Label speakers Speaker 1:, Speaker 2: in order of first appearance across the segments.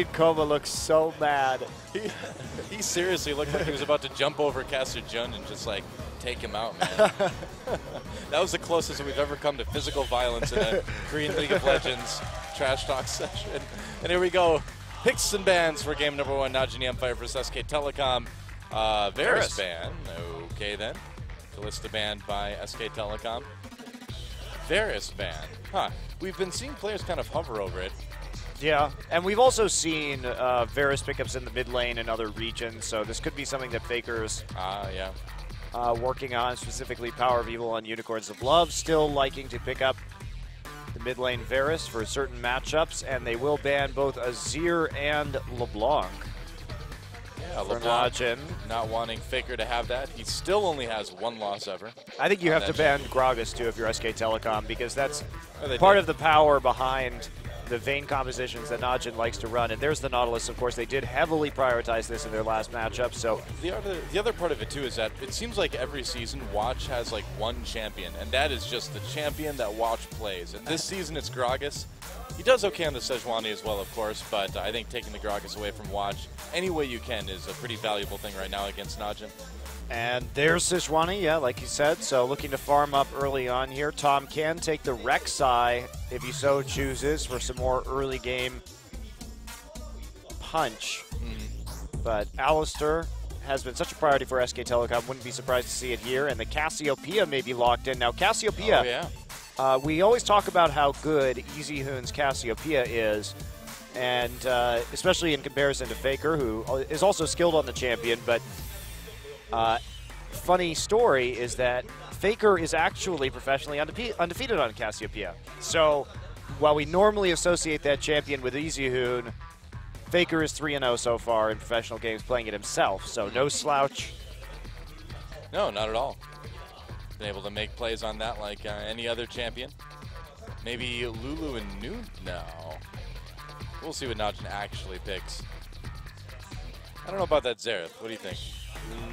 Speaker 1: seen Koma look so mad.
Speaker 2: He seriously looked like he was about to jump over Caster Jun and just like take him out, man. That was the closest we've ever come to physical violence in a Korean League of Legends trash talk session. And here we go. Picks and bans for game number 1, NaJin Empire versus SK Telecom. Varus ban. Okay then. Kalista banned by SK Telecom. Varus ban. Huh. We've been seeing players kind of hover over it.
Speaker 1: Yeah, and we've also seen Varus pickups in the mid lane and other regions, so this could be something that Faker's working on, specifically Power of Evil on Unicorns of Love, still liking to pick up the mid lane Varus for certain matchups, and they will ban both Azir and LeBlanc.
Speaker 2: Yeah, LeBlanc not wanting Faker to have that. He still only has 1 loss ever.
Speaker 1: I think you have to ban Gragas too if you're SK Telecom, because that's part of the power behind the Vayne compositions that NaJin likes to run. And there's the Nautilus, of course. They did heavily prioritize this in their last matchup. So
Speaker 2: the other part of it, too, is that it seems like every season Watch has, like, 1 champion, and that is just the champion that Watch plays. And this season it's Gragas. He does okay on the Sejuani as well, of course, but I think taking the Gragas away from Watch any way you can is a pretty valuable thing right now against NaJin.
Speaker 1: And there's Sejuani, yeah, like you said. So looking to farm up early on here. Tom can take the Rek'Sai if he so chooses for some more early game punch. But Alistar has been such a priority for SK Telecom. Wouldn't be surprised to see it here. And the Cassiopeia may be locked in. Now, Cassiopeia, we always talk about how good EasyHoon's Cassiopeia is. And especially in comparison to Faker, who is also skilled on the champion, but funny story is that Faker is actually professionally undefeated on Cassiopeia. So while we normally associate that champion with EasyHoon, Faker is 3-0 so far in professional games playing it himself. So no slouch.
Speaker 2: No, not at all. Been able to make plays on that like any other champion. Maybe Lulu and Noon? No. We'll see what NaJin actually picks. I don't know about that Xerath. What do you think?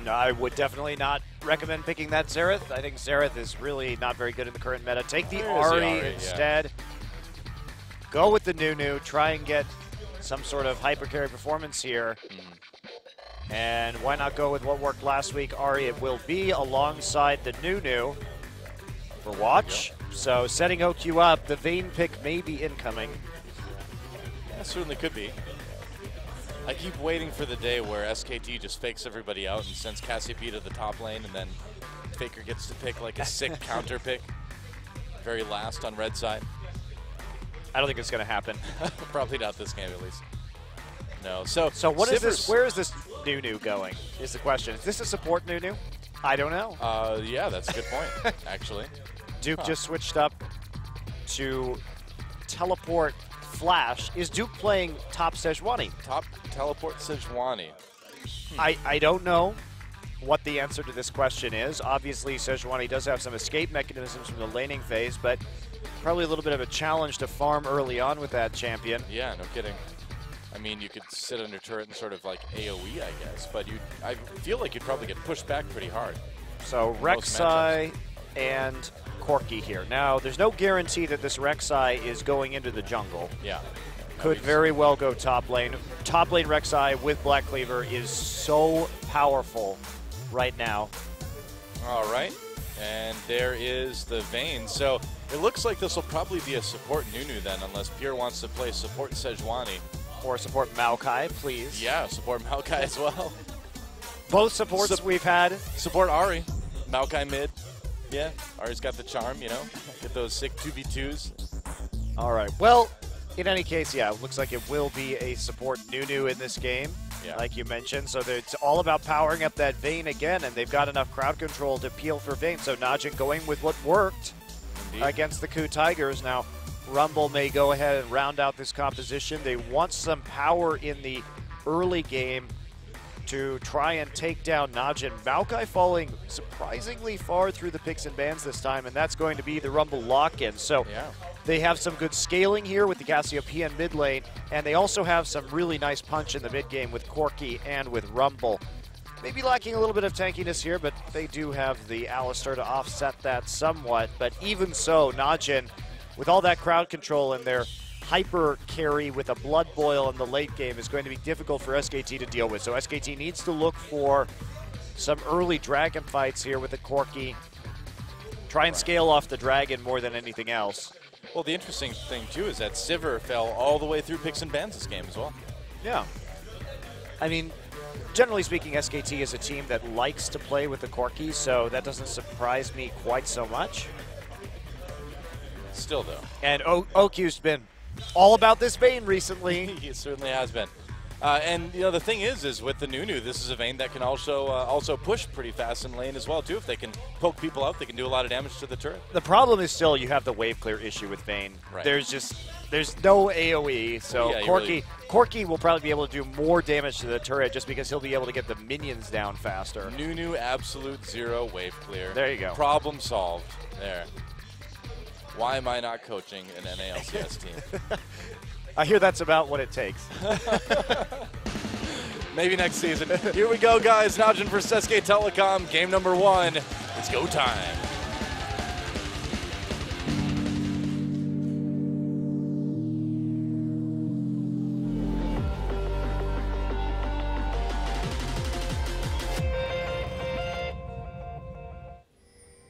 Speaker 1: I would definitely not recommend picking that Xerath. I think Xerath is really not very good in the current meta. Take the Ahri instead. Go with the Nunu. Try and get some sort of hyper carry performance here. And why not go with what worked last week? Ahri it will be alongside the Nunu for Watch. So setting OQ up, the Vayne pick may be incoming.
Speaker 2: Yeah, certainly could be. I keep waiting for the day where SKT just fakes everybody out and sends Cassiopeia to the top lane, and then Faker gets to pick like a sick counter pick. Very last on red side.
Speaker 1: I don't think it's going to happen.
Speaker 2: Probably not this game, at least. No. So
Speaker 1: what is this? Where is this Nunu going? Is the question. Is this a support Nunu? I don't know.
Speaker 2: Yeah, that's a good point, actually.
Speaker 1: Duke just switched up to teleport Flash. Is Duke playing top Sejuani?
Speaker 2: Top teleport Sejuani.
Speaker 1: I don't know what the answer to this question is. Obviously, Sejuani does have some escape mechanisms from the laning phase, but probably a little bit of a challenge to farm early on with that champion.
Speaker 2: Yeah, no kidding. I mean, you could sit under turret and sort of like AoE, I guess, but I feel like you'd probably get pushed back pretty hard.
Speaker 1: So Rek'Sai and Corki here. Now, there's no guarantee that this Rek'Sai is going into the jungle.
Speaker 2: Yeah.
Speaker 1: Could very well go top lane. Top lane Rek'Sai with Black Cleaver is so powerful right now.
Speaker 2: All right. And there is the Vayne. So it looks like this will probably be a support Nunu then, unless Pierre wants to play support Sejuani.
Speaker 1: Or support Maokai, please.
Speaker 2: Yeah, support Maokai as well.
Speaker 1: Both supports we've had.
Speaker 2: Support Ahri. Maokai mid. Yeah, Ahri's got the charm, you know. Get those sick 2v2s.
Speaker 1: All right. Well, in any case, yeah, it looks like it will be a support Nunu in this game, like you mentioned. So it's all about powering up that Vayne again, and they've got enough crowd control to peel for Vayne. So NaJin going with what worked against the Ku Tigers. Now, Rumble may go ahead and round out this composition. They want some power in the early game to try and take down NaJin. Maokai falling surprisingly far through the picks and bans this time, and that's going to be the Rumble lock-in. So they have some good scaling here with the Cassiopeia in mid lane, and they also have some really nice punch in the mid game with Corki and with Rumble. Maybe lacking a little bit of tankiness here, but they do have the Alistar to offset that somewhat. But even so, NaJin, with all that crowd control and their hyper carry with a blood boil in the late game is going to be difficult for SKT to deal with. So SKT needs to look for some early dragon fights here with the Corki. Try and scale off the dragon more than anything else.
Speaker 2: Well, the interesting thing, too, is that Sivir fell all the way through picks and bans this game as well.
Speaker 1: Yeah. I mean, generally speaking, SKT is a team that likes to play with the Corki, so that doesn't surprise me quite so much.
Speaker 2: Still, though.
Speaker 1: And OQ's been all about this Vayne recently.
Speaker 2: He certainly has been. And you know the thing is with the Nunu, this is a Vayne that can also push pretty fast in lane as well too. If they can poke people out, they can do a lot of damage to the turret.
Speaker 1: The problem is still you have the wave clear issue with Vayne.
Speaker 2: Right.
Speaker 1: There's no AoE, so
Speaker 2: yeah,
Speaker 1: Corki will probably be able to do more damage to the turret just because he'll be able to get the minions down faster.
Speaker 2: Nunu absolute zero wave clear.
Speaker 1: There you go.
Speaker 2: Problem solved. There. Why am I not coaching an NALCS team?
Speaker 1: I hear that's about what it takes.
Speaker 2: Maybe next season. Here we go, guys. NaJin versus SK Telecom. Game number 1. It's go time.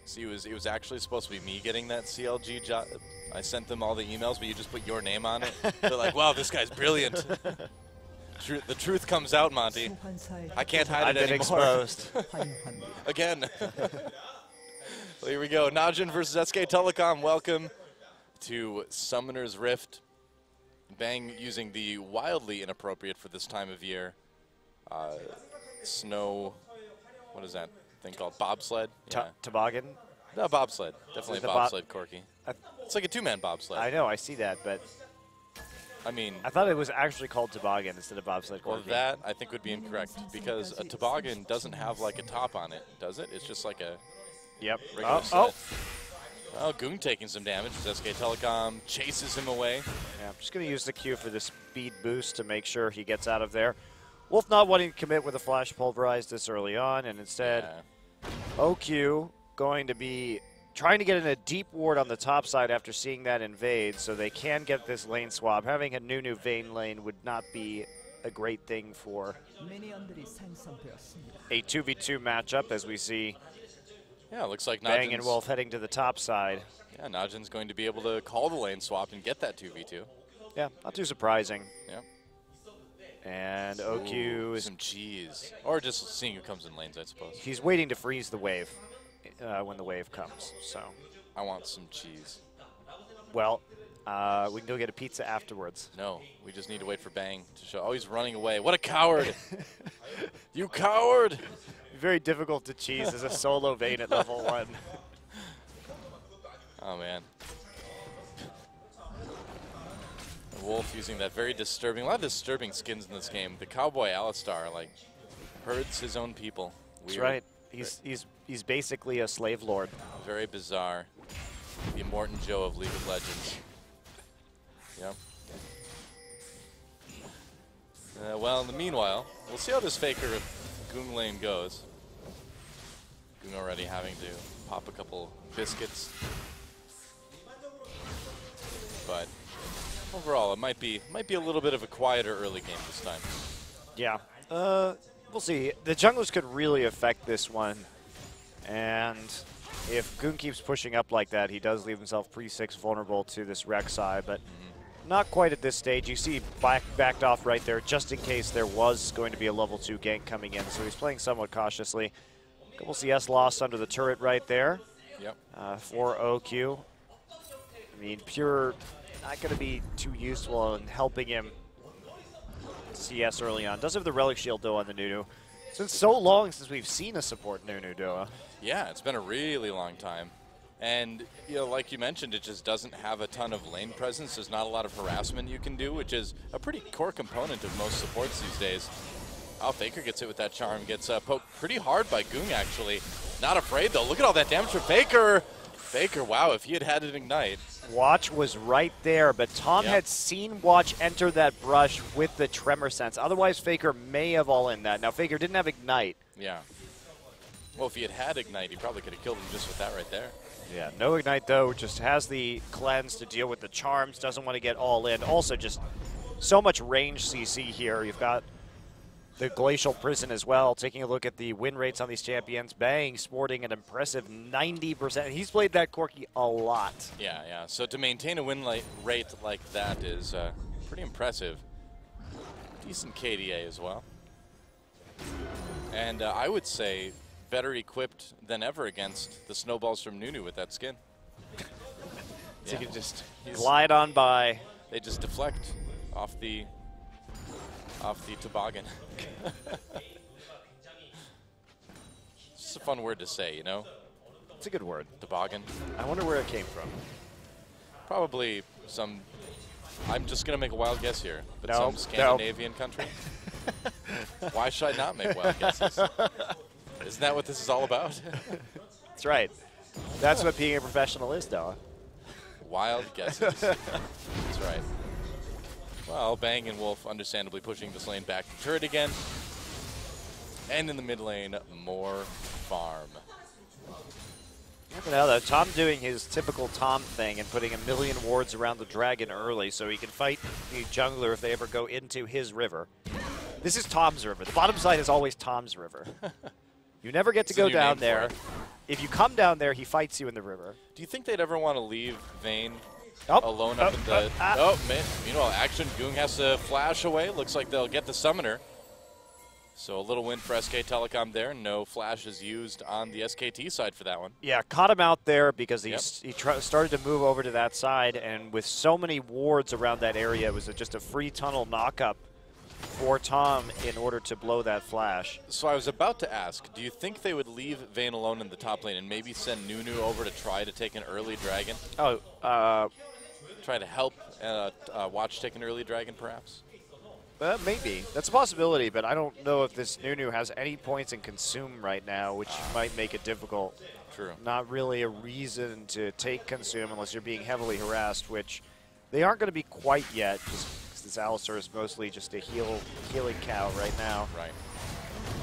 Speaker 2: See, it was actually supposed to be me getting that CLG job. I sent them all the emails, but you just put your name on it. They're like, wow, this guy's brilliant. The truth comes out, Monty. I can't hide it anymore.
Speaker 1: Exposed.
Speaker 2: Again. Well, here we go. NaJin versus SK Telecom. Welcome to Summoner's Rift. Bang using the wildly inappropriate for this time of year snow. What is that thing called? Bobsled? Yeah.
Speaker 1: Toboggan?
Speaker 2: No, bobsled. Definitely a bobsled Corki. It's like a 2-man bobsled.
Speaker 1: I know, I see that, but
Speaker 2: I mean,
Speaker 1: I thought it was actually called toboggan instead of bobsled Corki.
Speaker 2: Well, that I think would be incorrect because a toboggan doesn't have like a top on it, does it? It's just like a regular set. Oh, Goon taking some damage as SK Telecom chases him away.
Speaker 1: Yeah, I'm just going to use the Q for the speed boost to make sure he gets out of there. Wolf not wanting to commit with a flash pulverized this early on, and instead OQ going to be trying to get in a deep ward on the top side after seeing that invade so they can get this lane swap. Having a Nunu Vayne lane would not be a great thing for a 2v2 matchup as we see
Speaker 2: looks like
Speaker 1: Bang and Wolf heading to the top side.
Speaker 2: Yeah, NaJin's going to be able to call the lane swap and get that 2v2.
Speaker 1: Yeah, not too surprising.
Speaker 2: Yeah.
Speaker 1: And OQ is
Speaker 2: some cheese. Or just seeing who comes in lanes, I suppose.
Speaker 1: He's waiting to freeze the wave when the wave comes, so.
Speaker 2: I want some cheese.
Speaker 1: Well, we can go get a pizza afterwards.
Speaker 2: No, we just need to wait for Bang to show. Oh, he's running away. What a coward. You coward.
Speaker 1: Very difficult to cheese as a solo Vayne at level 1.
Speaker 2: Oh, man. Wolf using that very disturbing, a lot of disturbing skins in this game. The Cowboy Alistar, like, herds his own people. Weird.
Speaker 1: That's right. He's basically a slave lord.
Speaker 2: Very bizarre. The Immortan Joe of League of Legends. Yep. Well, in the meanwhile, we'll see how this Faker Goong lane goes. Goong already having to pop a couple biscuits. But overall, it might be a little bit of a quieter early game this time.
Speaker 1: Yeah. We'll see. The junglers could really affect this one. And if Goon keeps pushing up like that, he does leave himself pre-6 vulnerable to this Rek'Sai, but not quite at this stage. You see backed off right there just in case there was going to be a level 2 gank coming in, so he's playing somewhat cautiously. Couple CS lost under the turret right there.
Speaker 2: Yep.
Speaker 1: For OQ. I mean, Pure not going to be too useful in helping him CS early on. Does have the Relic Shield, though, on the Nunu. It's been so long since we've seen a support Nunu, Doa.
Speaker 2: Yeah, it's been a really long time. And, you know, like you mentioned, it just doesn't have a ton of lane presence. There's not a lot of harassment you can do, which is a pretty core component of most supports these days. Oh, Faker gets hit with that charm. Gets poked pretty hard by Goong, actually. Not afraid, though. Look at all that damage from Faker. Faker, wow, if he had had an Ignite.
Speaker 1: Watch was right there, but Tom had seen Watch enter that brush with the Tremor Sense. Otherwise, Faker may have all in that. Now, Faker didn't have Ignite.
Speaker 2: Yeah. Well, if he had Ignite, he probably could have killed him just with that right there.
Speaker 1: Yeah, no Ignite, though, just has the cleanse to deal with the charms, doesn't want to get all in. Also, just so much range CC here. You've got the Glacial Prison as well. Taking a look at the win rates on these champions, Bang sporting an impressive 90%. He's played that Corki a lot.
Speaker 2: Yeah, yeah. So to maintain a win rate like that is pretty impressive. Decent KDA as well. And I would say better equipped than ever against the snowballs from Nunu with that skin.
Speaker 1: So you can just glide on by.
Speaker 2: They just deflect off the toboggan. It's a fun word to say, you know?
Speaker 1: It's a good word.
Speaker 2: Toboggan.
Speaker 1: I wonder where it came from.
Speaker 2: Probably some, I'm just going to make a wild guess here, but some Scandinavian country. Why should I not make wild guesses? Isn't that what this is all about?
Speaker 1: That's right. That's what being a professional is, Noah.
Speaker 2: Wild guesses. That's right. Well, Bang and Wolf understandably pushing this lane back to turret again. And in the mid lane, more farm.
Speaker 1: Now, though, Tom doing his typical Tom thing and putting a million wards around the dragon early so he can fight the jungler if they ever go into his river. This is Tom's river. The bottom side is always Tom's river. You never get to go down there. If you come down there, he fights you in the river.
Speaker 2: Do you think they'd ever want to leave Vayne alone up in the... Oh, man. Meanwhile, action. Goong has to flash away. Looks like they'll get the summoner. So a little win for SK Telecom there. No flashes used on the SKT side for that one.
Speaker 1: Yeah, caught him out there because he started to move over to that side, and with so many wards around that area, it was just a free tunnel knock-up for Tom in order to blow that flash.
Speaker 2: So I was about to ask, do you think they would leave Vayne alone in the top lane and maybe send Nunu over to try to take an early dragon? Try to help Watch take an early dragon, perhaps?
Speaker 1: Maybe. That's a possibility, but I don't know if this Nunu has any points in Consume right now, which might make it difficult.
Speaker 2: True.
Speaker 1: Not really a reason to take Consume unless you're being heavily harassed, which they aren't going to be quite yet, just because this Alistar is mostly just a healing cow right now.
Speaker 2: Right.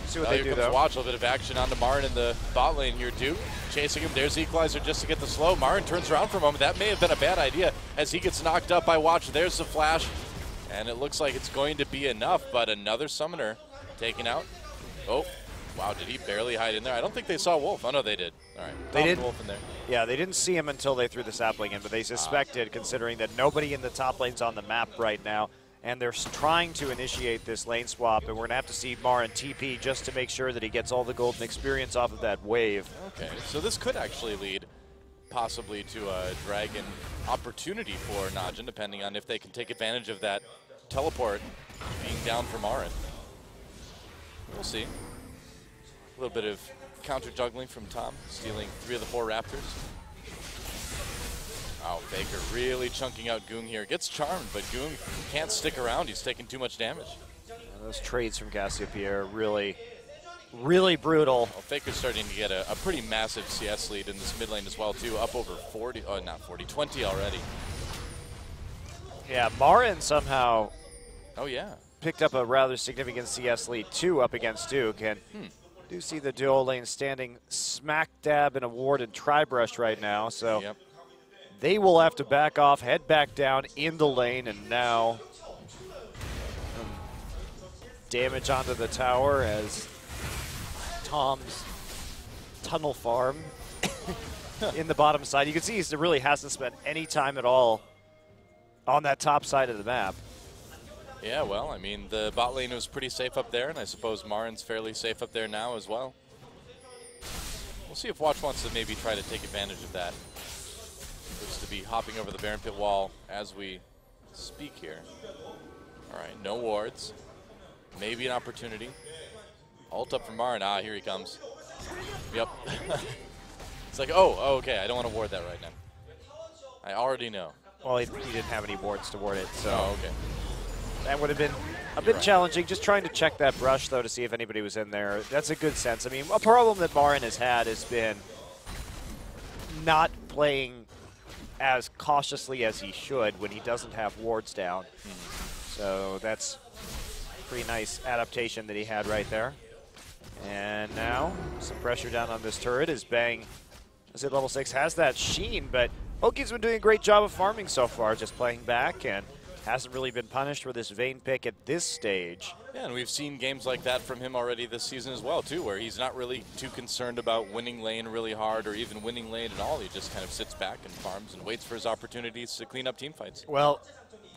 Speaker 1: See what they do, though.
Speaker 2: Watch a little bit of action on to Marin in the bot lane here, Duke. Chasing him. There's Equalizer just to get the slow. Marin turns around for a moment. That may have been a bad idea as he gets knocked up by Watch. There's the flash. And it looks like it's going to be enough, but another summoner taken out. Oh, wow, did he barely hide in there? I don't think they saw Wolf. Oh, no, they did. All right,
Speaker 1: they did.
Speaker 2: Wolf in there.
Speaker 1: Yeah, they didn't see him until they threw the sapling in, but they suspected, considering that nobody in the top lane's on the map right now, and they're trying to initiate this lane swap, and we're going to have to see Marin TP just to make sure that he gets all the golden experience off of that wave.
Speaker 2: Okay, so this could actually lead possibly to a dragon opportunity for NaJin, depending on if they can take advantage of that teleport being down for Marin. We'll see. A little bit of counter juggling from Tom, stealing 3 of the 4 Raptors. Oh, Faker really chunking out Goong here. Gets charmed, but Goong can't stick around. He's taking too much damage.
Speaker 1: And those trades from Cassiopeia really brutal.
Speaker 2: Well, Faker's starting to get a pretty massive CS lead in this mid lane as well, too. Up over 40, oh, not 40, 20 already.
Speaker 1: Yeah, Marin somehow picked up a rather significant CS lead, 2 up against Duke, and do see the dual lane standing smack dab in a ward and tri-brush right now, so they will have to back off, head back down in the lane, and now damage onto the tower as Tom's tunnel farm in the bottom side. You can see he really hasn't spent any time at all on that top side of the map.
Speaker 2: Yeah, well, I mean, the bot lane was pretty safe up there, and I suppose Marin's fairly safe up there now as well. We'll see if Watch wants to maybe try to take advantage of that. Looks to be hopping over the Baron Pit wall as we speak here. All right, no wards. Maybe an opportunity. Ult up from Marin. Ah, here he comes. Yep. It's like, oh, okay, I don't want to ward that right now. I already know.
Speaker 1: Well, he didn't have any wards to ward it, so
Speaker 2: okay.
Speaker 1: That would have been a bit challenging. Just trying to check that brush, though, to see if anybody was in there. That's a good sense. I mean, a problem that Marin has had has been not playing as cautiously as he should when he doesn't have wards down. So that's a pretty nice adaptation that he had right there. And now some pressure down on this turret as Bang is at level 6, has that sheen, but Oki's been doing a great job of farming so far, just playing back, and hasn't really been punished for this Vayne pick at this stage.
Speaker 2: Yeah, and we've seen games like that from him already this season as well, too, where he's not really too concerned about winning lane really hard or even winning lane at all. He just kind of sits back and farms and waits for his opportunities to clean up team fights.
Speaker 1: Well,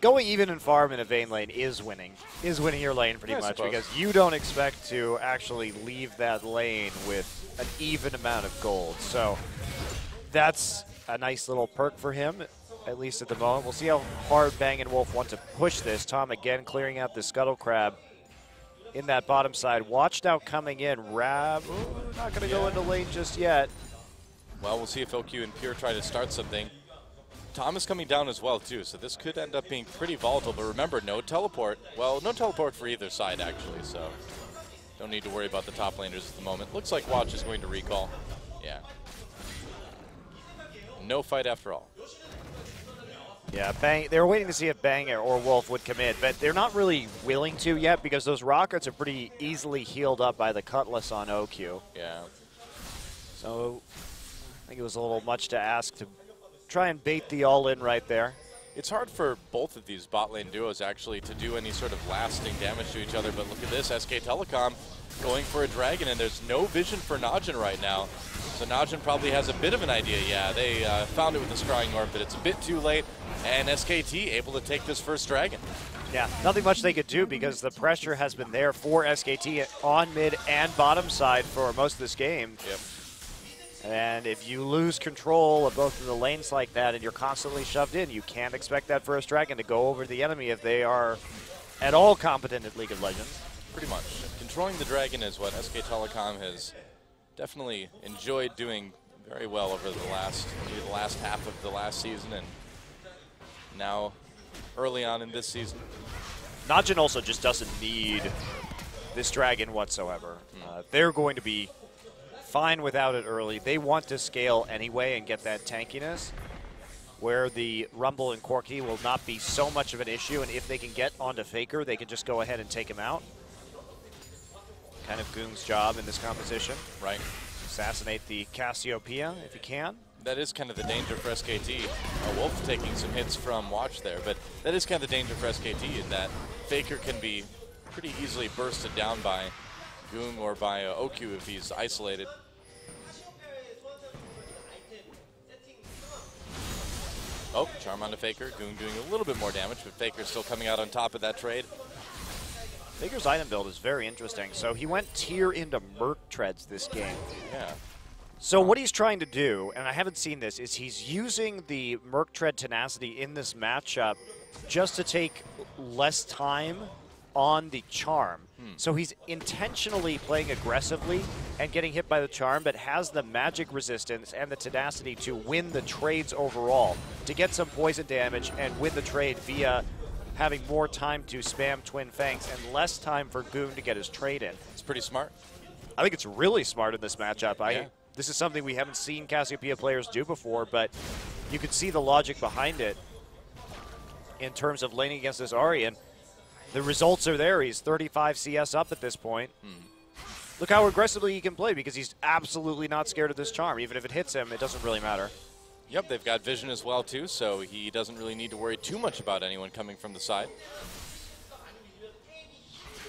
Speaker 1: going even in farm in a Vayne lane is winning your lane pretty much, because you don't expect to actually leave that lane with an even amount of gold. So that's a nice little perk for him, at least at the moment. We'll see how hard Bang and Wolf want to push this. Tom again clearing out the Scuttle Crab in that bottom side. Watch now coming in. Rab, not going to go into lane just yet.
Speaker 2: Well, we'll see if OQ and Pure try to start something. Tom is coming down as well, too, so this could end up being pretty volatile. But remember, no teleport. Well, no teleport for either side, actually, so don't need to worry about the top laners at the moment. Looks like Watch is going to recall. Yeah. No fight after all.
Speaker 1: Yeah, Bang. They were waiting to see if Bang or Wolf would come in, but they're not really willing to yet because those rockets are pretty easily healed up by the Cutlass on OQ.
Speaker 2: Yeah.
Speaker 1: So I think it was a little much to ask to try and bait the all-in right there.
Speaker 2: It's hard for both of these bot lane duos actually to do any sort of lasting damage to each other, but look at this, SK Telecom going for a dragon, and there's no vision for NaJin right now. So NaJin probably has a bit of an idea. Yeah, they found it with the Scrying Orb, but it's a bit too late, and SKT able to take this first dragon.
Speaker 1: Yeah, nothing much they could do because the pressure has been there for SKT on mid and bottom side for most of this game.
Speaker 2: Yep.
Speaker 1: And if you lose control of both of the lanes like that and you're constantly shoved in, you can't expect that first dragon to go over the enemy if they are at all competent at League of Legends.
Speaker 2: Pretty much. Controlling the dragon is what SK Telecom has definitely enjoyed doing very well over the last half of the last season, and now early on in this season.
Speaker 1: NaJin also just doesn't need this dragon whatsoever. They're going to be fine without it early. They want to scale anyway and get that tankiness, where the Rumble and Corki will not be so much of an issue, and if they can get onto Faker, they can just go ahead and take him out. Kind of Goong's job in this composition.
Speaker 2: Right.
Speaker 1: Assassinate the Cassiopeia if you can.
Speaker 2: That is kind of the danger for SKT. Wolf taking some hits from Watch there, but that is kind of the danger for SKT in that Faker can be pretty easily bursted down by Goong or by OQ if he's isolated. Oh, Charm onto Faker. Goong doing a little bit more damage, but Faker's still coming out on top of that trade.
Speaker 1: Faker's item build is very interesting. So he went tier into Merc Treads this game.
Speaker 2: Yeah.
Speaker 1: So what he's trying to do, and I haven't seen this, is he's using the Merc Tread tenacity in this matchup just to take less time on the charm. So he's intentionally playing aggressively and getting hit by the charm, but has the magic resistance and the tenacity to win the trades overall, to get some poison damage and win the trade via having more time to spam Twin Fangs and less time for Goong to get his trade in.
Speaker 2: It's pretty smart.
Speaker 1: I think it's really smart in this matchup.
Speaker 2: Yeah.
Speaker 1: This is something we haven't seen Cassiopeia players do before, but you could see the logic behind it in terms of laning against this Ahri, and the results are there. He's 35 CS up at this point. Look how aggressively he can play because he's absolutely not scared of this charm. Even if it hits him, it doesn't really matter.
Speaker 2: Yep, they've got vision as well, too, so he doesn't really need to worry too much about anyone coming from the side.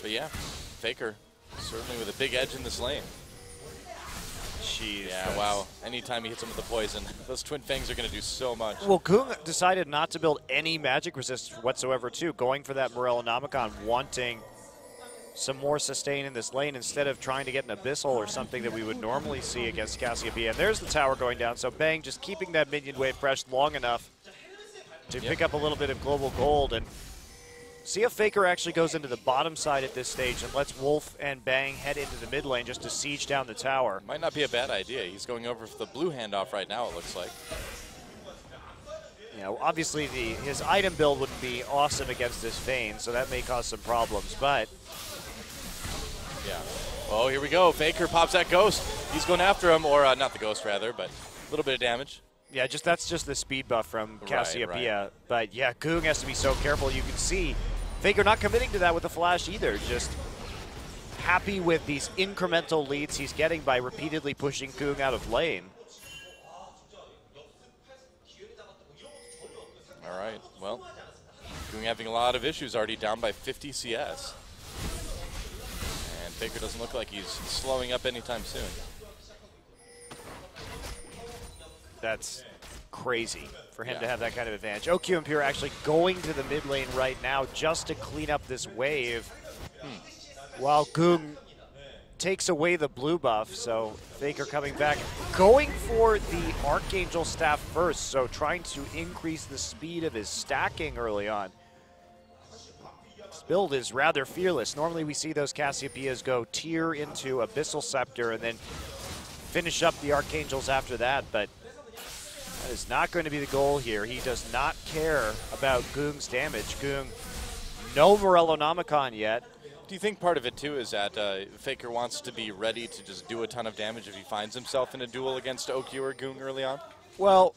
Speaker 2: But yeah, Faker certainly with a big edge in this lane.
Speaker 1: Jeez.
Speaker 2: Yeah, wow. Anytime he hits him with the poison, those Twin Fangs are going to do so much.
Speaker 1: Well, Goong decided not to build any magic resistance whatsoever, too, going for that Morellonomicon, wanting some more sustain in this lane instead of trying to get an Abyssal or something that we would normally see against Cassiopeia. And there's the tower going down, so Bang just keeping that minion wave fresh long enough to pick up a little bit of global gold. And see if Faker actually goes into the bottom side at this stage and lets Wolf and Bang head into the mid lane just to siege down the tower.
Speaker 2: Might not be a bad idea. He's going over for the blue handoff right now, it looks like.
Speaker 1: You know, obviously his item build wouldn't be awesome against this Vayne, so that may cause some problems, but...
Speaker 2: Yeah. Oh, here we go. Faker pops that Ghost. He's going after him, or not the Ghost, rather, but a little bit of damage.
Speaker 1: Yeah, that's just the speed buff from Cassiopeia.
Speaker 2: Right.
Speaker 1: But yeah, Goong has to be so careful. You can see Faker not committing to that with the flash either. Just happy with these incremental leads he's getting by repeatedly pushing Goong out of lane.
Speaker 2: right, well, Goong having a lot of issues, already down by 50 CS. And Faker doesn't look like he's slowing up anytime soon.
Speaker 1: That's crazy for him to have that kind of advantage. OQ and Pure actually going to the mid lane right now just to clean up this wave. While Goong takes away the blue buff, so Faker coming back, going for the Archangel staff first, so trying to increase the speed of his stacking early on. This build is rather fearless. Normally we see those Cassiopeias go tier into Abyssal Scepter and then finish up the Archangels after that, but that is not going to be the goal here. He does not care about Goong's damage. Goong, no Morellonomicon yet.
Speaker 2: Do you think part of it, too, is that Faker wants to be ready to just do a ton of damage if he finds himself in a duel against OQ or Goong early on?
Speaker 1: Well,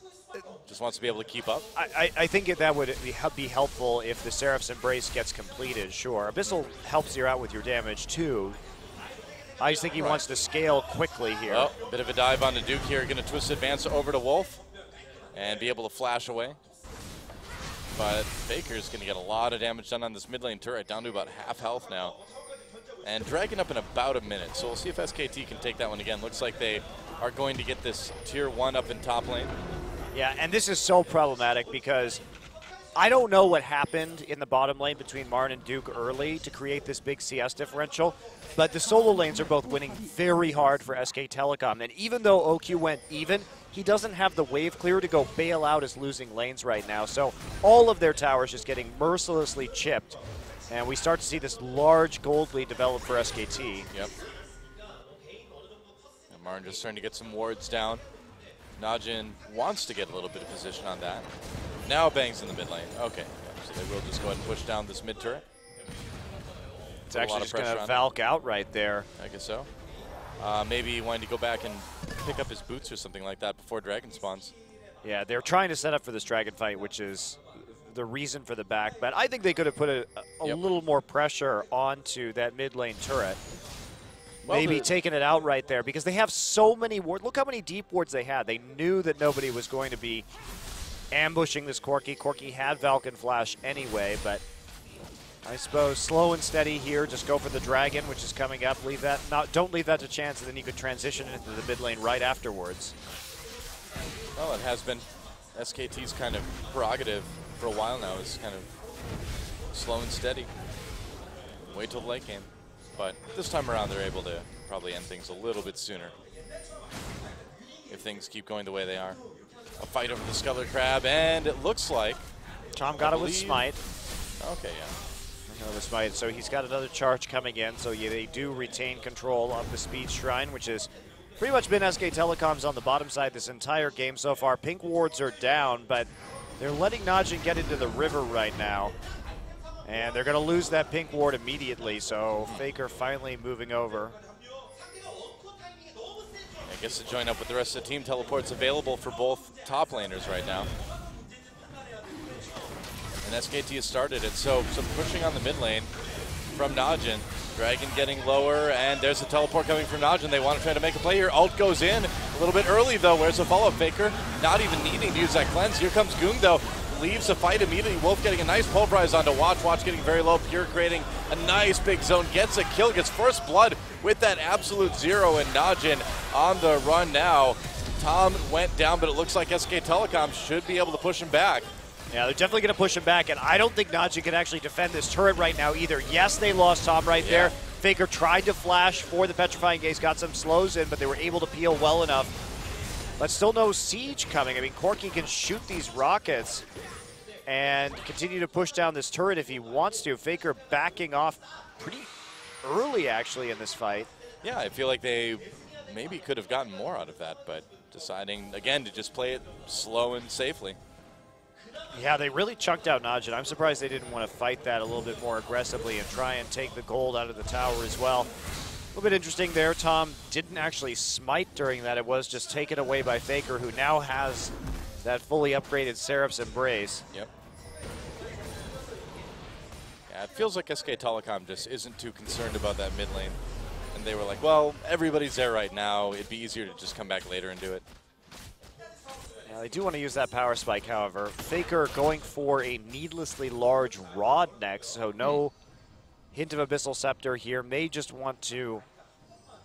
Speaker 2: just wants to be able to keep up?
Speaker 1: I think that would be helpful if the Seraph's Embrace gets completed, sure. Abyssal helps you out with your damage, too. I just think he wants to scale quickly here.
Speaker 2: Oh, bit of a dive on the Duke here. Going to twist advance over to Wolf and be able to flash away. But Faker's going to get a lot of damage done on this mid lane turret, down to about half health now. And dragging up in about a minute. So we'll see if SKT can take that one again. Looks like they are going to get this tier 1 up in top lane.
Speaker 1: Yeah, and this is so problematic because I don't know what happened in the bottom lane between Marn and Duke early to create this big CS differential, but the solo lanes are both winning very hard for SK Telecom. And even though OQ went even, he doesn't have the wave clear to go bail out his losing lanes right now. So all of their towers just getting mercilessly chipped. And we start to see this large gold lead develop for SKT.
Speaker 2: Yep. And Martin just starting to get some wards down. NaJin wants to get a little bit of position on that. Now bangs in the mid lane. Okay. Yeah, so they will just go ahead and push down this mid turret.
Speaker 1: It's actually just going to Valk out right there.
Speaker 2: I guess so. Maybe wanting to go back and pick up his boots or something like that before Dragon spawns.
Speaker 1: Yeah, they're trying to set up for this Dragon fight, which is the reason for the back. But I think they could have put a little more pressure onto that mid lane turret. Well, maybe taking it out right there because they have so many wards. Look how many deep wards they had. They knew that nobody was going to be ambushing this Corki. Corki had Valk and Flash anyway, but I suppose slow and steady here. Just go for the Dragon, which is coming up. Don't leave that to chance, and then you could transition into the mid lane right afterwards.
Speaker 2: Well, it has been SKT's kind of prerogative for a while now. Is kind of slow and steady. Wait till the late game. But this time around, they're able to probably end things a little bit sooner if things keep going the way they are. A fight over the Sculler Crab, and it looks like
Speaker 1: Tom got it with Smite.
Speaker 2: Okay, yeah.
Speaker 1: With Smite, so he's got another charge coming in. So yeah, they do retain control of the Speed Shrine, which has pretty much been SK Telecom's on the bottom side this entire game so far. Pink wards are down, but they're letting NaJin get into the river right now. And they're going to lose that pink ward immediately, so Faker finally moving over.
Speaker 2: I guess to join up with the rest of the team, teleports available for both top laners right now. And SKT has started it, so some pushing on the mid lane from NaJin. Dragon getting lower, and there's a teleport coming from NaJin. They want to try to make a play here. Ult goes in a little bit early, though. Where's the follow-up? Faker not even needing to use that cleanse. Here comes Goong, though. Leaves the fight immediately. Wolf getting a nice pulverize onto Watch. Watch getting very low. Pure creating a nice big zone. Gets a kill. Gets first blood with that absolute zero. And NaJin on the run now. Tom went down, but it looks like SK Telecom should be able to push him back.
Speaker 1: Yeah, they're definitely going to push him back, and I don't think NaJin can actually defend this turret right now either. Yes, they lost Tom right there. Faker tried to flash for the Petrifying Gaze, got some slows in, but they were able to peel well enough. But still no siege coming. I mean, Corki can shoot these rockets and continue to push down this turret if he wants to. Faker backing off pretty early, actually, in this fight.
Speaker 2: Yeah, I feel like they maybe could have gotten more out of that, but deciding, again, to just play it slow and safely.
Speaker 1: Yeah, they really chunked out NaJin. I'm surprised they didn't want to fight that a little bit more aggressively and try and take the gold out of the tower as well. A little bit interesting there. Tom didn't actually smite during that. It was just taken away by Faker, who now has that fully upgraded Seraph's Embrace.
Speaker 2: Yep. Yeah, it feels like SK Telecom just isn't too concerned about that mid lane. And they were like, well, everybody's there right now. It'd be easier to just come back later and do it.
Speaker 1: They do want to use that power spike, however. Faker going for a needlessly large Rod next, so no hint of Abyssal Scepter here. May just want to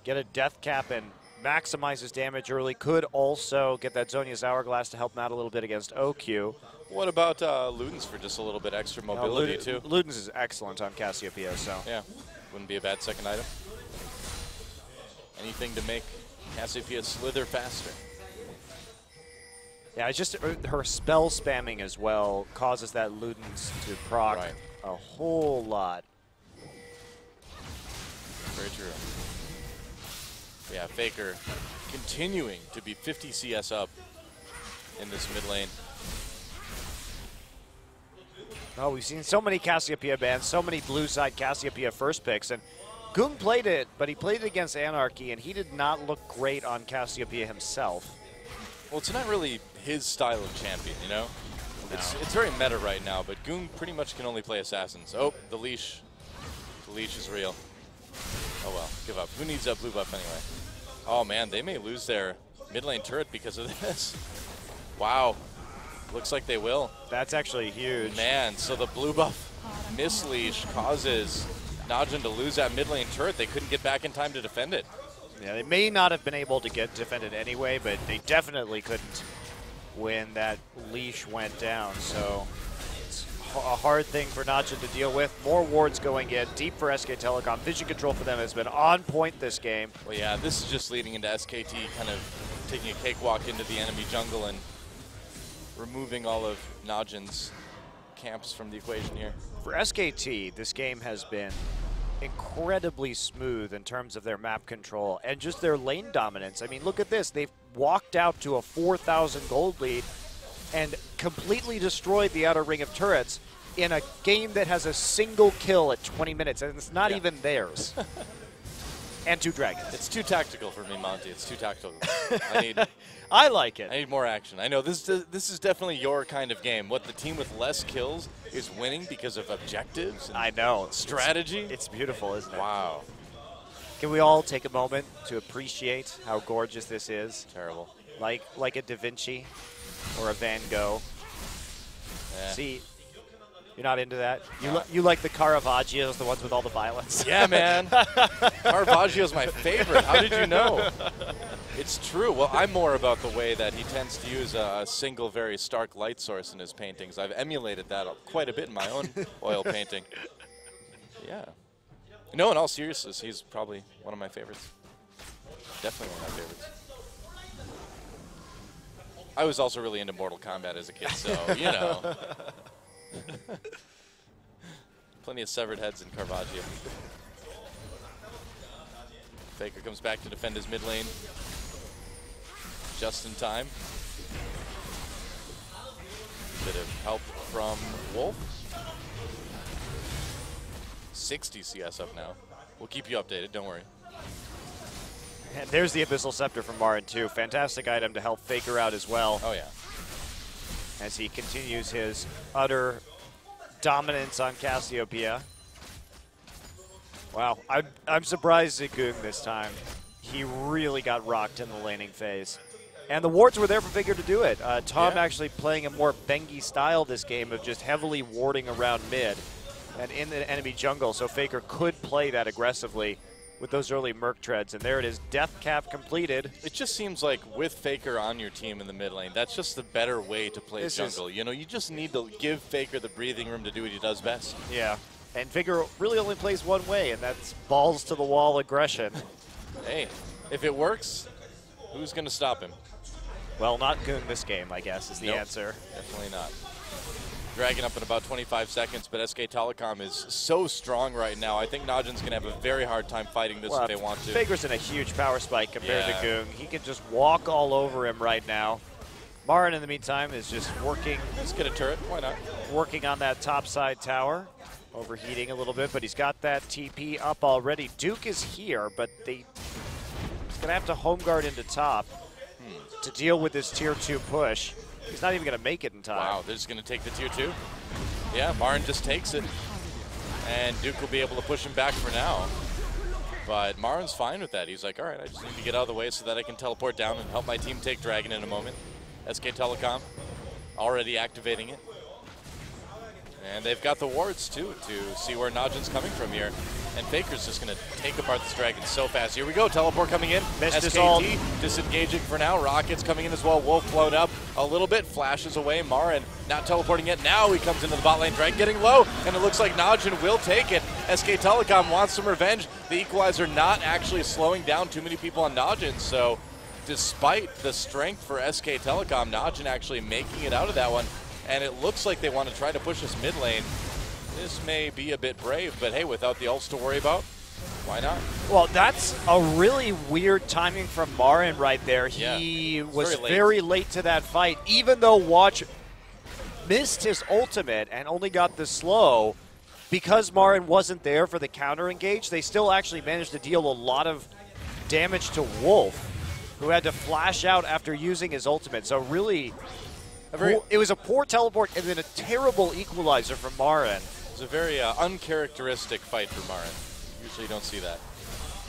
Speaker 1: get a Death Cap and maximize his damage early. Could also get that Zhonya's Hourglass to help him out a little bit against OQ.
Speaker 2: What about Ludens for just a little bit extra mobility, too?
Speaker 1: Ludens is excellent on Cassiopeia, so.
Speaker 2: Yeah, wouldn't be a bad second item. Anything to make Cassiopeia slither faster.
Speaker 1: Yeah, it's just her spell spamming as well causes that Ludens to proc a whole lot.
Speaker 2: Very true. Yeah, Faker continuing to be 50 CS up in this mid lane.
Speaker 1: Oh, we've seen so many Cassiopeia bans, so many blue side Cassiopeia first picks, and Gung played it, but he played it against Anarchy, and he did not look great on Cassiopeia himself.
Speaker 2: Well, it's not really his style of champion, you know? No. It's very meta right now, but Gung pretty much can only play assassins. Oh, the leash. The leash is real. Oh well, give up. Who needs that blue buff anyway? Oh man, they may lose their mid lane turret because of this. Wow. Looks like they will.
Speaker 1: That's actually huge.
Speaker 2: Man, so the blue buff misleash causes NaJin to lose that mid lane turret. They couldn't get back in time to defend it.
Speaker 1: Yeah, they may not have been able to get defended anyway, but they definitely couldn't when that leash went down. So it's a hard thing for NaJin to deal with. More wards going in, deep for SK Telecom. Vision control for them has been on point this game.
Speaker 2: Well, yeah, this is just leading into SKT kind of taking a cakewalk into the enemy jungle and removing all of NaJin's camps from the equation here.
Speaker 1: For SKT, this game has been incredibly smooth in terms of their map control and just their lane dominance. I mean, look at this. They've walked out to a 4,000 gold lead and completely destroyed the outer ring of turrets in a game that has a single kill at 20 minutes, and it's not even theirs. And 2 dragons.
Speaker 2: It's too tactical for me, Monty. It's too tactical.
Speaker 1: I like it.
Speaker 2: I need more action. I know this is definitely your kind of game. What, the team with less kills is winning because of objectives and
Speaker 1: I know.
Speaker 2: Strategy?
Speaker 1: It's beautiful, isn't it?
Speaker 2: Wow.
Speaker 1: Can we all take a moment to appreciate how gorgeous this is?
Speaker 2: Terrible.
Speaker 1: Like a Da Vinci or a Van Gogh.
Speaker 2: Yeah.
Speaker 1: See, you're not into that? You like the Caravaggios, the ones with all the violence?
Speaker 2: Yeah, man. Caravaggio's my favorite. How did you know? It's true. Well, I'm more about the way that he tends to use a single, very stark light source in his paintings. I've emulated that quite a bit in my own oil painting. Yeah. No, in all seriousness, he's probably one of my favorites. Definitely one of my favorites. I was also really into Mortal Kombat as a kid, so, you know. Plenty of severed heads in Caravaggio. Faker comes back to defend his mid lane. Just in time. Bit of help from Wolf. 60 CS up now. We'll keep you updated, don't worry.
Speaker 1: And there's the Abyssal Scepter from Marin too. Fantastic item to help Faker out as well.
Speaker 2: Oh yeah.
Speaker 1: As he continues his utter dominance on Cassiopeia. Wow, I'm surprised at Gung this time. He really got rocked in the laning phase. And the wards were there for Faker to do it. Tom actually playing a more Bengi style this game of just heavily warding around mid and in the enemy jungle, so Faker could play that aggressively with those early Merc treads. And there it is, Death Cap completed.
Speaker 2: It just seems like with Faker on your team in the mid lane, that's just the better way to play jungle. You know, you just need to give Faker the breathing room to do what he does best.
Speaker 1: Yeah, and Faker really only plays one way, and that's balls to the wall aggression.
Speaker 2: Hey, if it works, who's going to stop him?
Speaker 1: Well, not Gung this game, I guess, is the answer.
Speaker 2: Definitely not. Dragging up in about 25 seconds, but SK Telecom is so strong right now. I think NaJin's going to have a very hard time fighting this if they want to.
Speaker 1: Faker's in a huge power spike compared to Gung. He can just walk all over him right now. Marin, in the meantime, is just working.
Speaker 2: Let's get a turret. Why not?
Speaker 1: Working on that top side tower. Overheating a little bit, but he's got that TP up already. Duke is here, but he's going to have to home guard into top to deal with this tier 2 push. He's not even going to make it in time.
Speaker 2: Wow, they're just going to take the tier 2? Yeah, Marin just takes it. And Duke will be able to push him back for now. But Marin's fine with that. He's like, all right, I just need to get out of the way so that I can teleport down and help my team take Dragon in a moment. SK Telecom already activating it. And they've got the wards, too, to see where NaJin's coming from here. And Faker's just going to take apart this dragon so fast. Here we go. Teleport coming in.
Speaker 1: Missed
Speaker 2: SKT disengaging for now. Rockets coming in as well. Wolf blown up a little bit. Flashes away. Marin not teleporting yet. Now he comes into the bot lane. Dragon getting low. And it looks like NaJin will take it. SK Telecom wants some revenge. The equalizer not actually slowing down too many people on NaJin. So despite the strength for SK Telecom, NaJin actually making it out of that one. And it looks like they want to try to push this mid lane. This may be a bit brave, but hey, without the ults to worry about, why not?
Speaker 1: Well, that's a really weird timing from Marin right there. He was very late to that fight, even though Watch missed his ultimate and only got the slow. Because Marin wasn't there for the counter engage, they still actually managed to deal a lot of damage to Wolf, who had to flash out after using his ultimate. So really, it was a poor teleport and then a terrible equalizer from Marin.
Speaker 2: It was a very uncharacteristic fight for Marin. Usually you don't see that.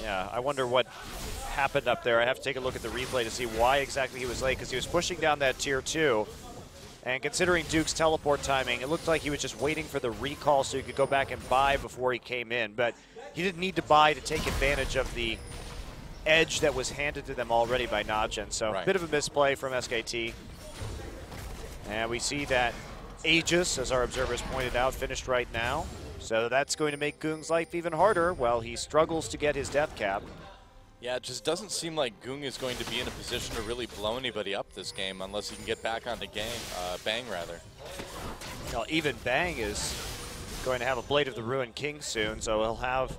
Speaker 1: Yeah, I wonder what happened up there. I have to take a look at the replay to see why exactly he was late, because he was pushing down that tier 2. And considering Duke's teleport timing, it looked like he was just waiting for the recall so he could go back and buy before he came in. But he didn't need to buy to take advantage of the edge that was handed to them already by NaJin. So a bit of a misplay from SKT. And we see that Aegis, as our observers pointed out, finished right now. So that's going to make Goong's life even harder while he struggles to get his death cap.
Speaker 2: Yeah, it just doesn't seem like Goong is going to be in a position to really blow anybody up this game unless he can get back onto Bang, rather.
Speaker 1: Well, even Bang is going to have a Blade of the Ruined King soon, so he'll have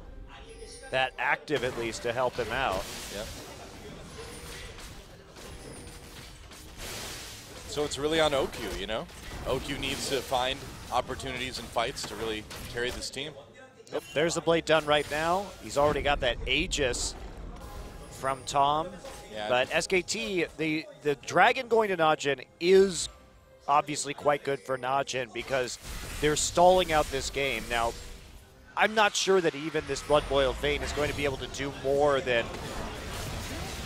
Speaker 1: that active at least to help him out.
Speaker 2: Yep. So it's really on OQ, you know? OQ needs to find opportunities and fights to really carry this team.
Speaker 1: Yep, there's the Blade done right now. He's already got that Aegis from Tom.
Speaker 2: Yeah.
Speaker 1: But SKT, the Dragon going to NaJin is obviously quite good for NaJin because they're stalling out this game. Now, I'm not sure that even this Blood Boiled Vein is going to be able to do more than...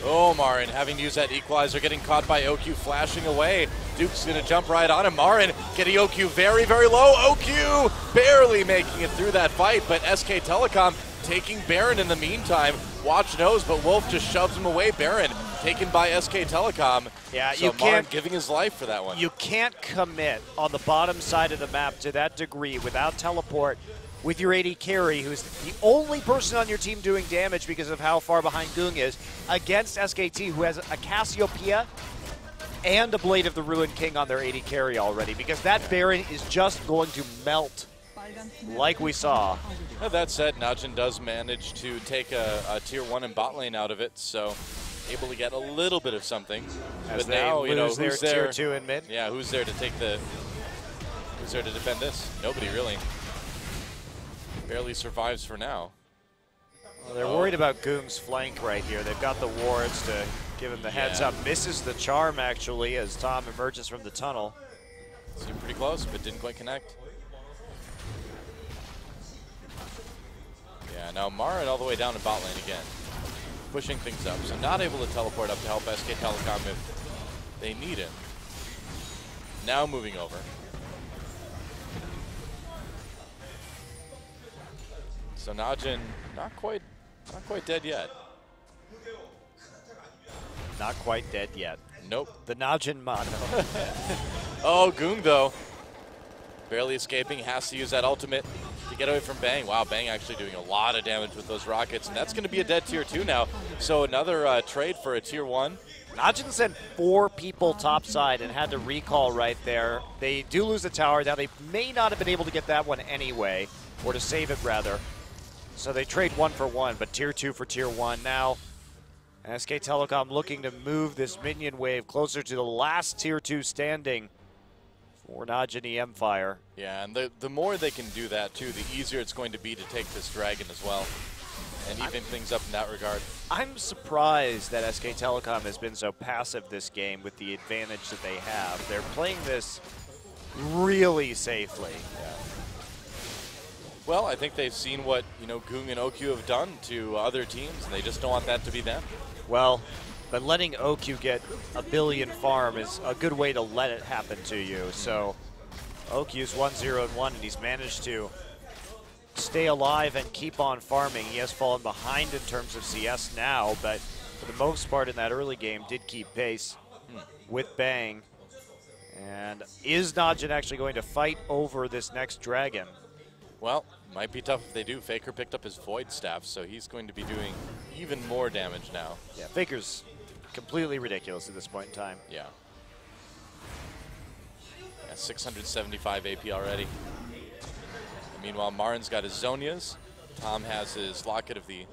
Speaker 2: Oh, Marin having to use that equalizer, getting caught by OQ, flashing away. Duke's going to jump right on him. Marin getting OQ very, very low. OQ barely making it through that fight, but SK Telecom taking Baron in the meantime. Watch knows, but Wolf just shoves him away. Baron taken by SK Telecom. Yeah, so Marin giving his life for that one.
Speaker 1: You can't commit on the bottom side of the map to that degree without teleport with your AD carry, who's the only person on your team doing damage because of how far behind Goong is, against SKT, who has a Cassiopeia and a Blade of the Ruined King on their AD carry already, because that Baron is just going to melt like we saw.
Speaker 2: That said, NaJin does manage to take a tier 1 in bot lane out of it, so able to get a little bit of something.
Speaker 1: As
Speaker 2: but now, you know, who's there?
Speaker 1: Tier 2 in mid?
Speaker 2: Yeah, who's there to take the... Who's there to defend this? Nobody, really. Barely survives for now.
Speaker 1: Well, they're worried about Goong's flank right here. They've got the wards to give him the heads up. Misses the charm, actually, as Tom emerges from the tunnel.
Speaker 2: Seemed pretty close, but didn't quite connect. Yeah, now Marin all the way down in bot lane again. Pushing things up, so not able to teleport up to help SK Telecom if they need him. Now moving over. So NaJin not quite dead yet.
Speaker 1: Not quite dead yet.
Speaker 2: Nope.
Speaker 1: The NaJin mono.
Speaker 2: Oh, Goong though. Barely escaping, has to use that ultimate to get away from Bang. Wow, Bang actually doing a lot of damage with those rockets, and that's going to be a dead tier 2 now. So another trade for a tier 1.
Speaker 1: NaJin sent 4 people topside and had to recall right there. They do lose the tower. Now they may not have been able to get that one anyway, or to save it rather. So they trade 1 for 1, but tier 2 for tier 1 now. SK Telecom looking to move this minion wave closer to the last tier 2 standing for NaJin EM Fire.
Speaker 2: Yeah, and the more they can do that too, the easier it's going to be to take this dragon as well, and even things up in that regard.
Speaker 1: I'm surprised that SK Telecom has been so passive this game with the advantage that they have. They're playing this really safely.
Speaker 2: Yeah. Well, I think they've seen what, you know, Goong and OQ have done to other teams, and they just don't want that to be them.
Speaker 1: Well, but letting OQ get a billion farm is a good way to let it happen to you. So OQ's 1-0-1, and he's managed to stay alive and keep on farming. He has fallen behind in terms of CS now, but for the most part in that early game did keep pace with Bang. And is NaJin actually going to fight over this next dragon?
Speaker 2: Well, might be tough if they do. Faker picked up his Void Staff, so he's going to be doing even more damage now.
Speaker 1: Yeah, Faker's completely ridiculous at this point in time.
Speaker 2: Yeah. 675 AP already. Meanwhile, Marin's got his Zonias. Tom has his Locket of the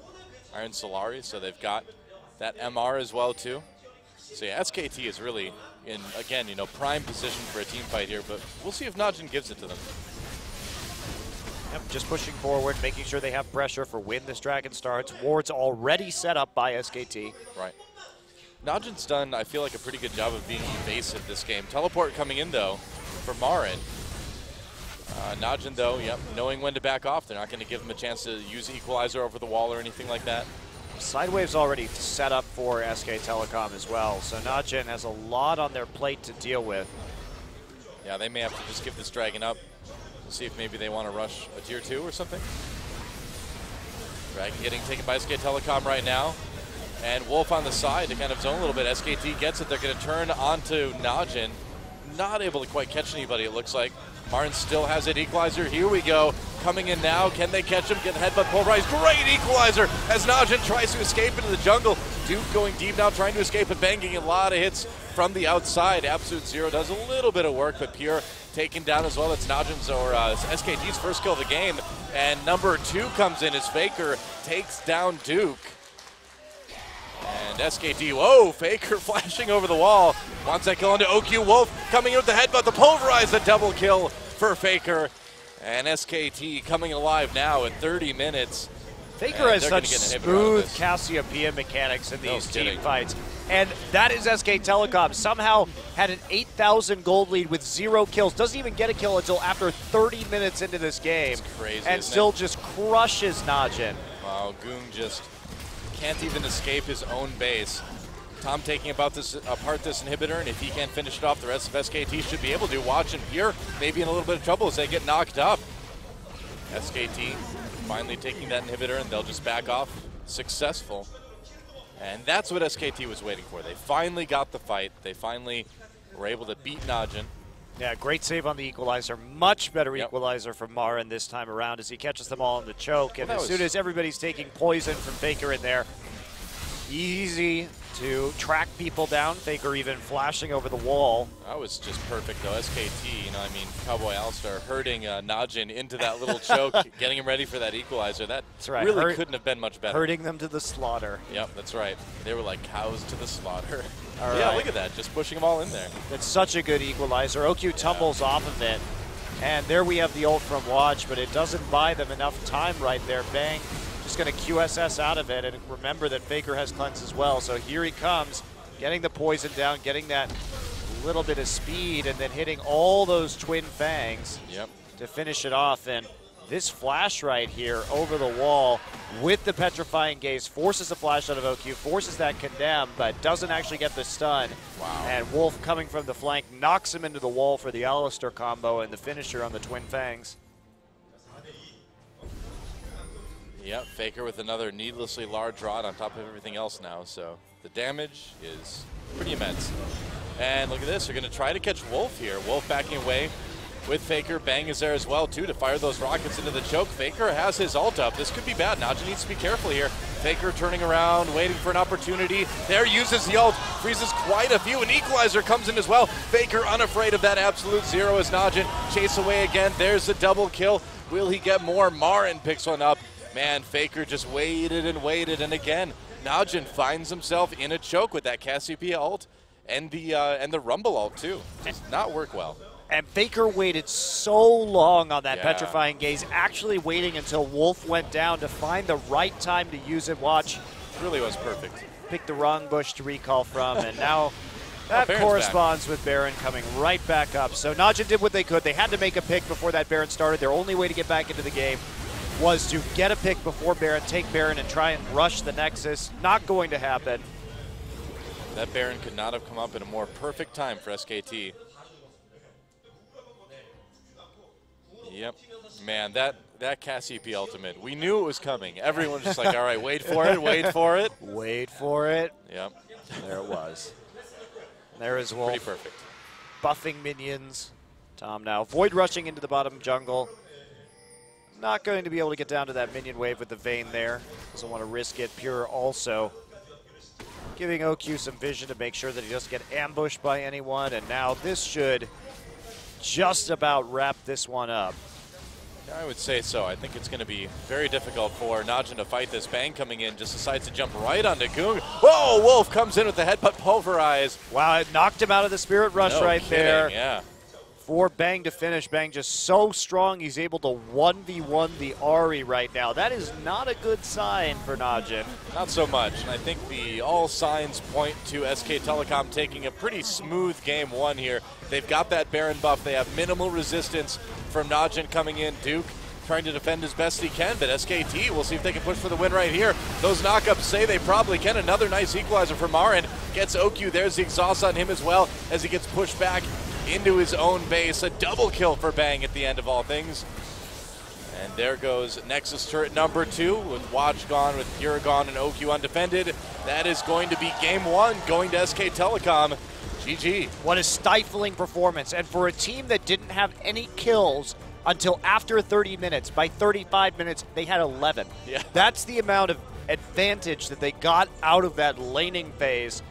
Speaker 2: Iron Solari, so they've got that MR as well, too. So yeah, SKT is really in, again, you know, prime position for a team fight here, but we'll see if NaJin gives it to them.
Speaker 1: Yep, just pushing forward, making sure they have pressure for when this dragon starts. Ward's already set up by SKT.
Speaker 2: Right. NaJin's done, I feel like, a pretty good job of being evasive this game. Teleport coming in, though, for Marin. NaJin, though, yep, knowing when to back off. They're not going to give him a chance to use Equalizer over the wall or anything like that.
Speaker 1: Sidewave's already set up for SK Telecom as well, so NaJin has a lot on their plate to deal with.
Speaker 2: Yeah, they may have to just give this dragon up. We'll see if maybe they want to rush a tier 2 or something. Dragon getting taken by SK Telecom right now. And Wolf on the side to kind of zone a little bit. SKT gets it. They're going to turn onto NaJin. Not able to quite catch anybody, it looks like. Marin still has it. Equalizer, here we go. Coming in now. Can they catch him? Get the headbutt pulverized. Great Equalizer as NaJin tries to escape into the jungle. Duke going deep now, trying to escape and banging a lot of hits from the outside. Absolute Zero does a little bit of work, but Pure taken down as well. That's NaJin's or SKT's first kill of the game. And number 2 comes in as Faker takes down Duke. And SKT, whoa, Faker flashing over the wall. Wants that kill onto OQ. Wolf coming in with the headbutt, the pulverize, the double kill for Faker. And SKT coming alive now at 30 minutes.
Speaker 1: Faker has such smooth Cassiopeia mechanics in these team fights. And that is SK Telecom. Somehow had an 8,000 gold lead with 0 kills. Doesn't even get a kill until after 30 minutes into this game.
Speaker 2: It's crazy,
Speaker 1: and still just crushes NaJin.
Speaker 2: Wow, Goong just can't even escape his own base. Tom taking apart this inhibitor, and if he can't finish it off, the rest of SKT should be able to. Watch and Pure maybe in a little bit of trouble as they get knocked up. SKT finally taking that inhibitor, and they'll just back off. Successful. And that's what SKT was waiting for. They finally got the fight. They finally were able to beat NaJin.
Speaker 1: Yeah, great save on the Equalizer. Much better Equalizer from Marin this time around as he catches them all in the choke. And as soon as everybody's taking poison from Faker in there, easy to track people down. Faker even flashing over the wall.
Speaker 2: That was just perfect, though. SKT, you know, I mean, Cowboy Alistar herding NaJin into that little choke, getting him ready for that Equalizer. That's right. Really couldn't have been much better.
Speaker 1: Herding them to the slaughter.
Speaker 2: Yep, that's right. They were like cows to the slaughter.
Speaker 1: All
Speaker 2: yeah,
Speaker 1: right.
Speaker 2: look at that, just pushing them all in there.
Speaker 1: That's such a good Equalizer. OQ tumbles off of it. And there we have the ult from Watch, but it doesn't buy them enough time right there. Bang. Just going to QSS out of it, and remember that Faker has cleanse as well. So here he comes, getting the poison down, getting that little bit of speed, and then hitting all those twin fangs to finish it off. And this flash right here over the wall with the petrifying gaze forces a flash out of OQ, forces that condemn, but doesn't actually get the stun.
Speaker 2: Wow.
Speaker 1: And Wolf coming from the flank knocks him into the wall for the Alistar combo and the finisher on the twin fangs.
Speaker 2: Yep, Faker with another needlessly large rod on top of everything else now, so the damage is pretty immense. And look at this, they're going to try to catch Wolf here. Wolf backing away with Faker. Bang is there as well, too, to fire those rockets into the choke. Faker has his ult up. This could be bad. NaJin needs to be careful here. Faker turning around, waiting for an opportunity. There, uses the ult, freezes quite a few. An Equalizer comes in as well. Faker unafraid of that absolute Zero as NaJin chase away again. There's the double kill. Will he get more? Marin picks one up. Man, Faker just waited, and again, NaJin finds himself in a choke with that Cassiopeia ult and the Rumble ult too. Does not work well.
Speaker 1: And Faker waited so long on that petrifying gaze, actually waiting until Wolf went down to find the right time to use it. Watch.
Speaker 2: It really was perfect.
Speaker 1: Picked the wrong bush to recall from, and now that corresponds with Baron coming right back up. So NaJin did what they could. They had to make a pick before that Baron started. Their only way to get back into the game was to get a pick before Baron, take Baron, and try and rush the Nexus. Not going to happen.
Speaker 2: That Baron could not have come up in a more perfect time for SKT. Yep. Man, that Cassiopeia ultimate, we knew it was coming. Everyone was just like, all right, wait for it, wait for it.
Speaker 1: Wait for it.
Speaker 2: Yep.
Speaker 1: There it was. There is Wolf.
Speaker 2: Pretty perfect.
Speaker 1: Buffing minions. Tom now void rushing into the bottom jungle. Not going to be able to get down to that minion wave with the Vayne there. Doesn't want to risk it. Pure also giving OQ some vision to make sure that he doesn't get ambushed by anyone. And now this should just about wrap this one up.
Speaker 2: I would say so. I think it's going to be very difficult for NaJin to fight this. Bang coming in, just decides to jump right onto Goong. Whoa, Wolf comes in with the headbutt pulverize.
Speaker 1: Wow, it knocked him out of the Spirit Rush
Speaker 2: No
Speaker 1: right
Speaker 2: kidding,
Speaker 1: there.
Speaker 2: Yeah.
Speaker 1: For Bang to finish. Bang just so strong, he's able to 1v1 the Ahri right now. That is not a good sign for NaJin.
Speaker 2: Not so much, and I think all signs point to SK Telecom taking a pretty smooth game one here. They've got that Baron buff. They have minimal resistance from NaJin coming in. Duke trying to defend as best he can, but SKT, we'll see if they can push for the win right here. Those knockups say they probably can. Another nice equalizer for Marin. Gets OQ. There's the exhaust on him as well as he gets pushed back into his own base. A double kill for Bang at the end of all things. And there goes Nexus turret number 2 with Watch gone, with Pure gone, and OQ undefended. That is going to be game one going to SK Telecom. GG.
Speaker 1: What a stifling performance. And for a team that didn't have any kills until after 30 minutes, by 35 minutes, they had 11.
Speaker 2: Yeah.
Speaker 1: That's the amount of advantage that they got out of that laning phase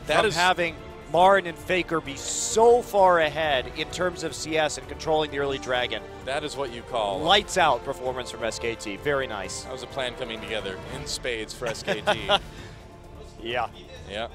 Speaker 1: from having Marin and Faker be so far ahead in terms of CS and controlling the early dragon.
Speaker 2: That is what you call
Speaker 1: lights out performance from SKT. Very nice.
Speaker 2: That was a plan coming together in spades for SKT.
Speaker 1: Yeah.
Speaker 2: Yeah.